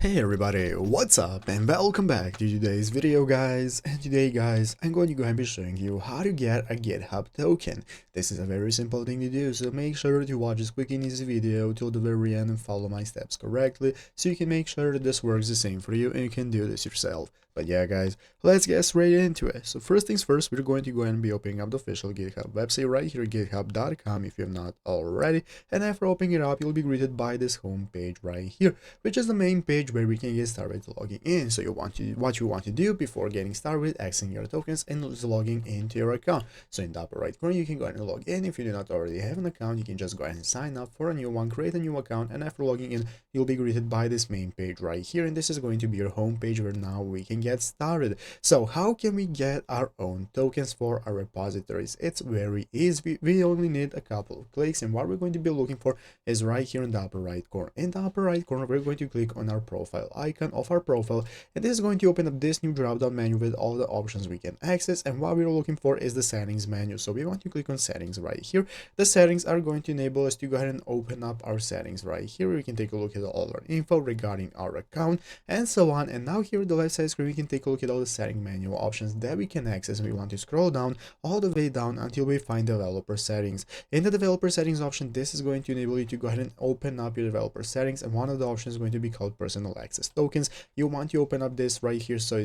Hey everybody, what's up and welcome back to today's video guys. And today guys, I'm going to go ahead and be showing you how to get a GitHub token. This is a very simple thing to do, so make sure to watch this quick and easy video till the very end and follow my steps correctly so you can make sure that this works the same for you and you can do this yourself. But yeah guys, let's get straight into it. So first things first, we're going to go ahead and be opening up the official GitHub website right here, github.com if you have not already. And after opening it up, you'll be greeted by this home page right here, which is the main page where we can get started logging in. So what you want to do before getting started with accessing your tokens and logging into your account. So in the upper right corner, you can go ahead and log in. If you do not already have an account, you can just go ahead and sign up for a new one, create a new account, and after logging in, you'll be greeted by this main page right here. And this is going to be your home page where now we can get started. So how can we get our own tokens for our repositories? It's very easy. We only need a couple of clicks, and what we're going to be looking for is right here in the upper right corner. In the upper right corner, we're going to click on our profile icon of our profile, and this is going to open up this new drop down menu with all the options we can access. And what we're looking for is the settings menu, so we want to click on settings right here. The settings are going to enable us to go ahead and open up our settings right here. We can take a look at all our info regarding our account and so on. And now here at the left side screen, we can take a look at all the setting menu options that we can access. We want to scroll down all the way down until we find developer settings. In the developer settings option, this is going to enable you to go ahead and open up your developer settings, and one of the options is going to be called personal access tokens. You want to open up this right here. So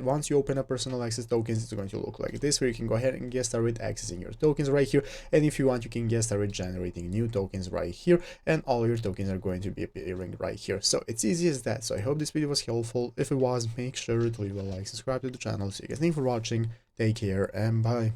once you open up personal access tokens, it's going to look like this, where you can go ahead and get started with accessing your tokens right here. And if you want, you can get started generating new tokens right here, and all your tokens are going to be appearing right here. So it's easy as that. So I hope this video was helpful. If it was, make sure to leave a like, subscribe to the channel. So you guys, thank you for watching, take care, and bye.